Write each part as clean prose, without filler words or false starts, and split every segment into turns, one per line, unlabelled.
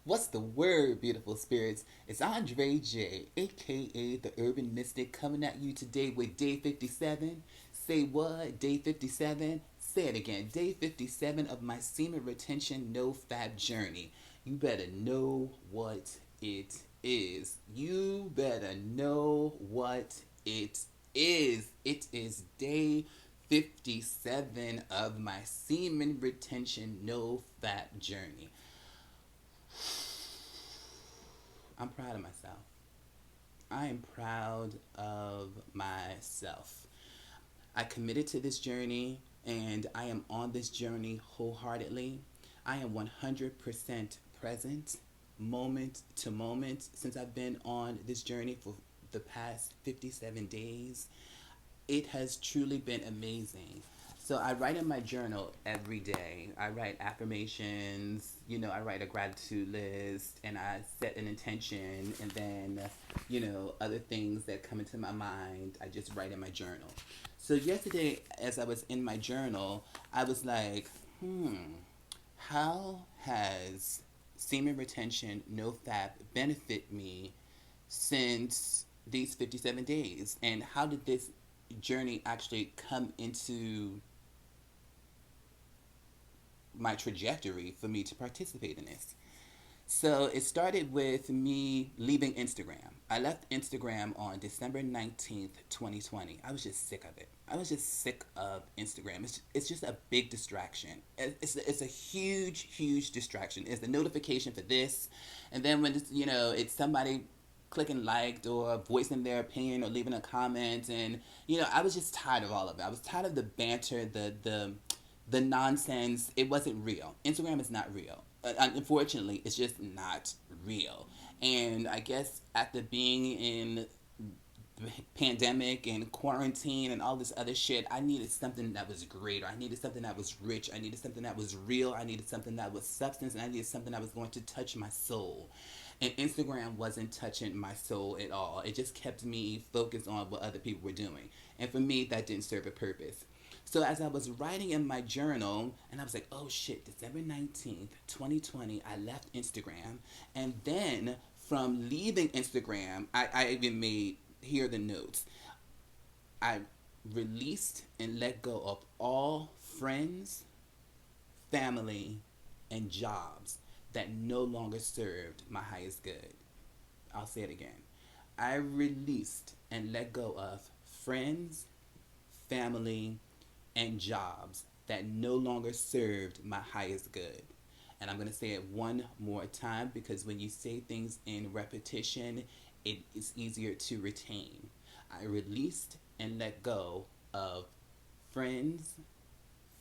What's the word, beautiful spirits? It's Andre J, aka the Urban Mystic, coming at you today with Day 57. Say what? Day 57? Say it again. Day 57 of my semen retention no fab journey. You better know what it is. You better know what it is. It is day 57 of my semen retention no fat journey. I'm proud of myself. I am proud of myself. I committed to this journey and I am on this journey wholeheartedly. I am 100% present, moment to moment, since I've been on this journey for the past 57 days. It has truly been amazing. So I write in my journal every day. I write affirmations, I write a gratitude list and I set an intention and then, other things that come into my mind, I just write in my journal. So yesterday as I was in my journal, I was like, how has semen retention no fap benefit me since these 57 days? And how did this journey actually come into my trajectory for me to participate in this? So it started with me leaving Instagram. I left Instagram on December 19th, 2020. I was just sick of it. I was just sick of Instagram. It's just a big distraction. It's a huge, huge distraction. It's the notification for this. And then when it's somebody clicking liked or voicing their opinion or leaving a comment. And, I was just tired of all of it. I was tired of the banter, the nonsense. It wasn't real. Instagram is not real. Unfortunately, it's just not real. And I guess after being in pandemic and quarantine and all this other shit, I needed something that was greater. I needed something that was rich. I needed something that was real. I needed something that was substance, and I needed something that was going to touch my soul. And Instagram wasn't touching my soul at all. It just kept me focused on what other people were doing. And for me, that didn't serve a purpose. So as I was writing in my journal, and I was like, oh shit, December 19th, 2020, I left Instagram. And then from leaving Instagram, I even made, here are the notes. I released and let go of all friends, family, and jobs that no longer served my highest good. I'll say it again. I released and let go of friends, family, and jobs that no longer served my highest good. And I'm going to say it one more time because when you say things in repetition, it is easier to retain. I released and let go of friends,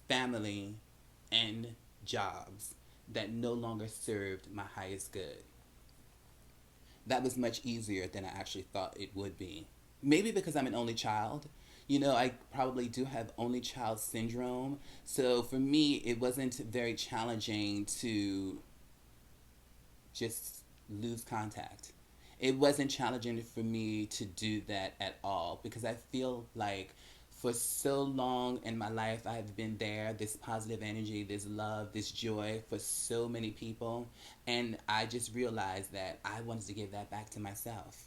family, and jobs that no longer served my highest good. That was much easier than I actually thought it would be. Maybe because I'm an only child. I probably do have only child syndrome. So for me, it wasn't very challenging to just lose contact. It wasn't challenging for me to do that at all because I feel like for so long in my life I've been there, this positive energy, this love, this joy for so many people. And I just realized that I wanted to give that back to myself.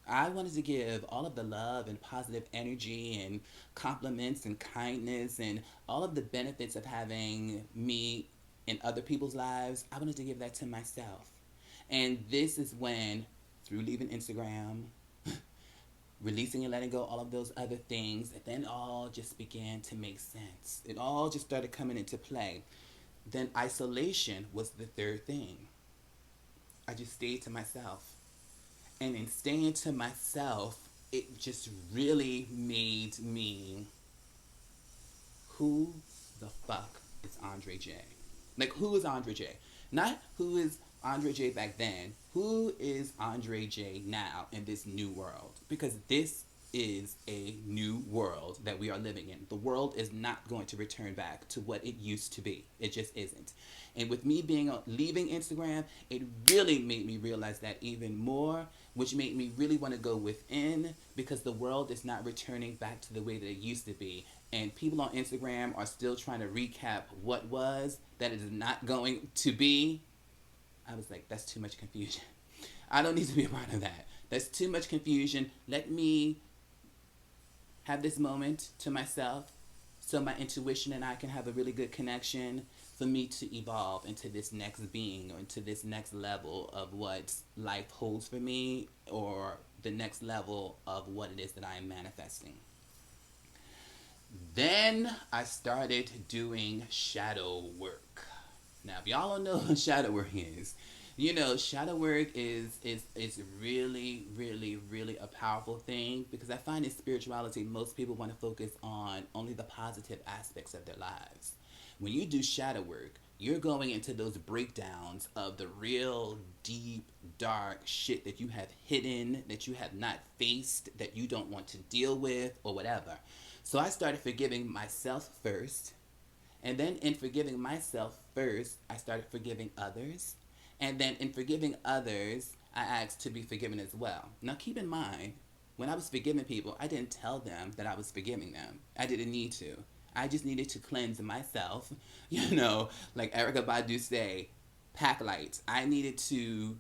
I wanted to give all of the love and positive energy and compliments and kindness and all of the benefits of having me in other people's lives. I wanted to give that to myself. And this is when, through leaving Instagram, releasing and letting go, all of those other things, and then all just began to make sense. It all just started coming into play. Then isolation was the third thing. I just stayed to myself. And in staying to myself, it just really made me, who the fuck is Andre J? Like, who is Andre J? Not who is Andre J back then. Who is Andre J now in this new world? Because this is a new world that we are living in. The world is not going to return back to what it used to be. It just isn't. And with me being leaving Instagram, it really made me realize that even more, which made me really want to go within because the world is not returning back to the way that it used to be. And people on Instagram are still trying to recap what was that it is not going to be. I was like, that's too much confusion. I don't need to be a part of that. That's too much confusion. Let me have this moment to myself so my intuition and I can have a really good connection for me to evolve into this next being or into this next level of what life holds for me or the next level of what it is that I am manifesting. Then I started doing shadow work. Now, if y'all don't know what shadow work is, you know, shadow work is really, really, really a powerful thing because I find in spirituality, most people want to focus on only the positive aspects of their lives. When you do shadow work, you're going into those breakdowns of the real deep, dark shit that you have hidden, that you have not faced, that you don't want to deal with, or whatever. So I started forgiving myself first. And then in forgiving myself first, I started forgiving others. And then in forgiving others, I asked to be forgiven as well. Now keep in mind, when I was forgiving people, I didn't tell them that I was forgiving them. I didn't need to. I just needed to cleanse myself. You know, like Erica Badu say, pack light. I needed to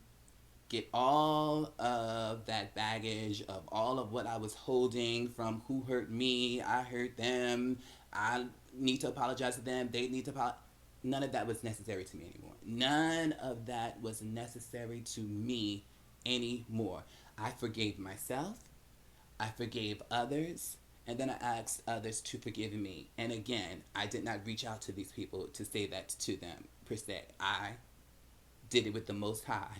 get all of that baggage of all of what I was holding from who hurt me, I hurt them, I need to apologize to them, they need to apologize. None of that was necessary to me anymore. None of that was necessary to me anymore. I forgave myself, I forgave others, and then I asked others to forgive me. And again, I did not reach out to these people to say that to them per se. I did it with the Most High.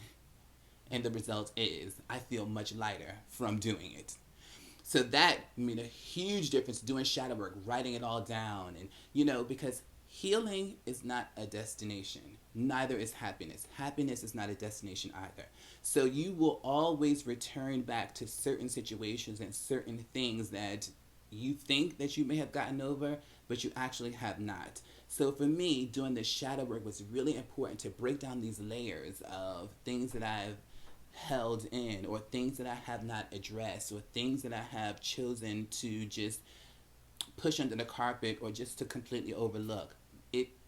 And the result is I feel much lighter from doing it. So that made a huge difference doing shadow work, writing it all down. And, you know, because healing is not a destination, neither is happiness. Happiness is not a destination either. So you will always return back to certain situations and certain things that you think that you may have gotten over, but you actually have not. So for me, doing this shadow work was really important to break down these layers of things that I've held in or things that I have not addressed or things that I have chosen to just push under the carpet or just to completely overlook.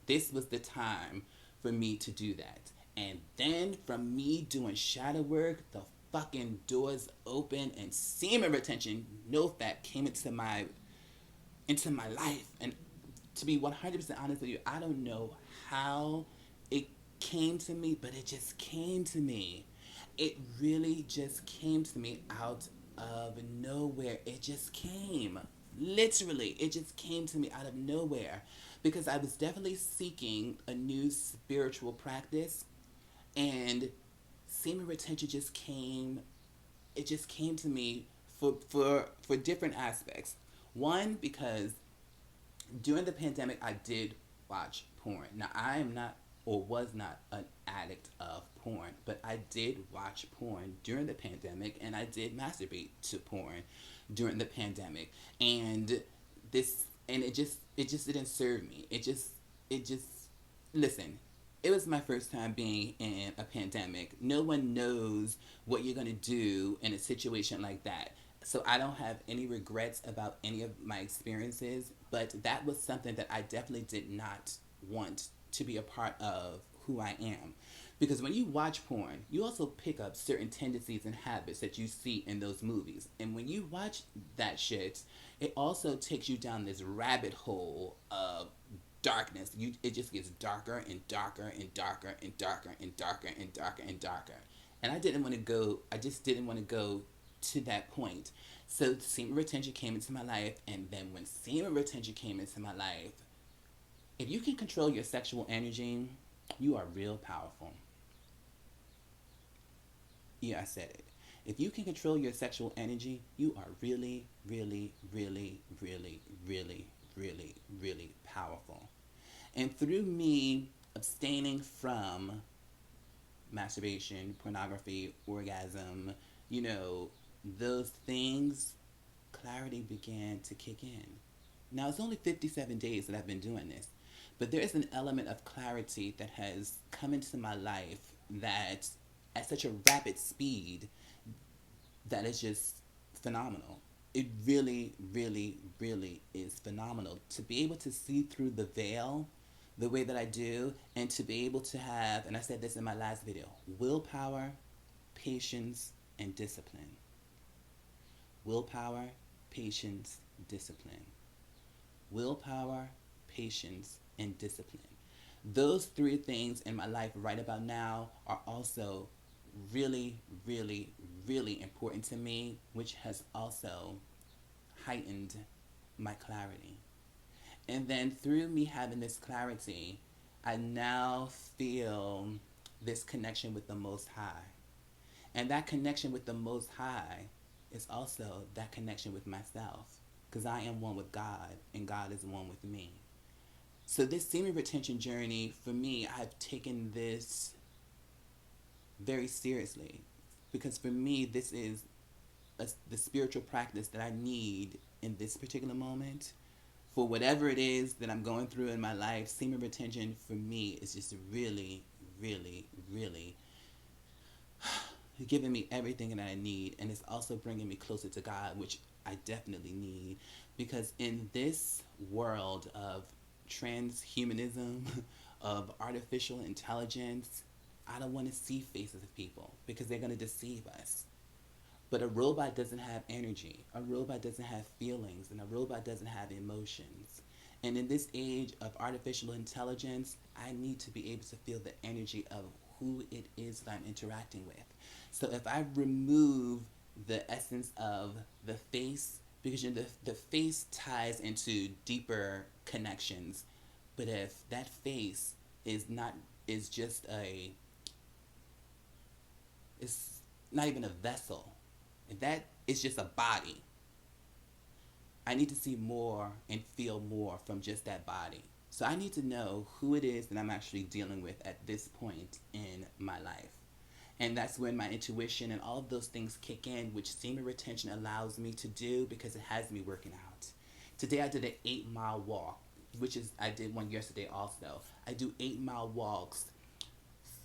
This was the time for me to do that. And then from me doing shadow work, the fucking doors open and semen retention, no fat, came into my life. And to be 100% honest with you, I don't know how it came to me, but it just came to me. It really just came to me out of nowhere. It just came. Literally, it just came to me out of nowhere because I was definitely seeking a new spiritual practice and semen retention just came. It just came to me for different aspects. One, because during the pandemic, I did watch porn. Now, I am not or was not an addict of porn, but I did watch porn during the pandemic and I did masturbate to porn during the pandemic. And it just didn't serve me. It just listen, it was my first time being in a pandemic. No one knows what you're going to do in a situation like that. So I don't have any regrets about any of my experiences, but that was something that I definitely did not want to be a part of who I am. Because when you watch porn, you also pick up certain tendencies and habits that you see in those movies. And when you watch that shit, it also takes you down this rabbit hole of darkness. It just gets darker and darker and darker and darker and darker and darker and darker. And I just didn't want to go to that point. So semen retention came into my life, and then when semen retention came into my life, if you can control your sexual energy, you are real powerful. Yeah, I said it. If you can control your sexual energy, you are really, really, really, really, really, really, really powerful. And through me abstaining from masturbation, pornography, orgasm, you know, those things, clarity began to kick in. Now, it's only 57 days that I've been doing this, but there is an element of clarity that has come into my life that at such a rapid speed that is just phenomenal. It really, really, really is phenomenal. To be able to see through the veil the way that I do, and to be able to have, and I said this in my last video, willpower, patience, and discipline. Willpower, patience, discipline. Willpower, patience, and discipline. Those three things in my life right about now are also really, really, really important to me, which has also heightened my clarity. And then through me having this clarity, I now feel this connection with the Most High. And that connection with the Most High is also that connection with myself. Because I am one with God, and God is one with me. So this semen retention journey, for me, I've taken this very seriously. Because for me, this is the spiritual practice that I need in this particular moment. For whatever it is that I'm going through in my life, semen retention for me is just really, really, really giving me everything that I need. And it's also bringing me closer to God, which I definitely need. Because in this world of transhumanism, of artificial intelligence, I don't want to see faces of people because they're going to deceive us. But a robot doesn't have energy. A robot doesn't have feelings. And a robot doesn't have emotions. And in this age of artificial intelligence, I need to be able to feel the energy of who it is that I'm interacting with. So if I remove the essence of the face, because you know, the face ties into deeper connections. But if that face is not, is just a, it's not even a vessel, if that is just a body, I need to see more and feel more from just that body. So I need to know who it is that I'm actually dealing with at this point in my life. And that's when my intuition and all of those things kick in, which semen retention allows me to do because it has me working out. Today I did an 8 mile walk, which is, I did one yesterday also. I do 8 mile walks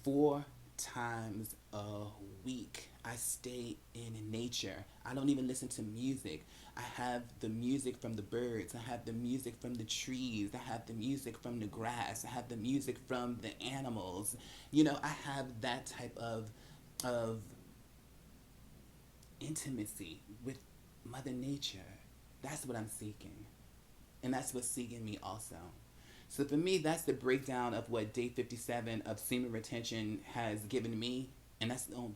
4 times a week. I stay in nature. I don't even listen to music. I have the music from the birds. I have the music from the trees. I have the music from the grass. I have the music from the animals. You know, I have that type of intimacy with Mother Nature. That's what I'm seeking. And that's what's seeking me also. So for me, that's the breakdown of what day 57 of semen retention has given me. And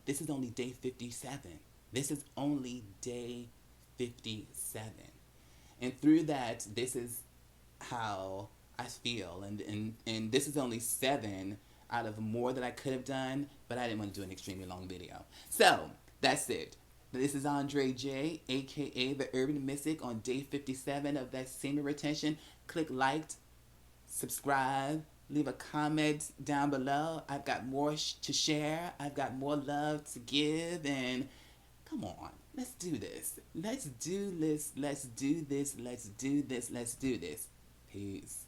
this is only day 57. This is only day 57. And through that, this is how I feel. And this is only 7 out of more that I could have done, but I didn't want to do an extremely long video. So that's it. This is Andre J, aka the Urban Mystic, on day 57 of that semen retention. Click like, subscribe, leave a comment down below. I've got more to share. I've got more love to give. And come on, let's do this. Let's do this. Let's do this. Let's do this. Let's do this. Peace.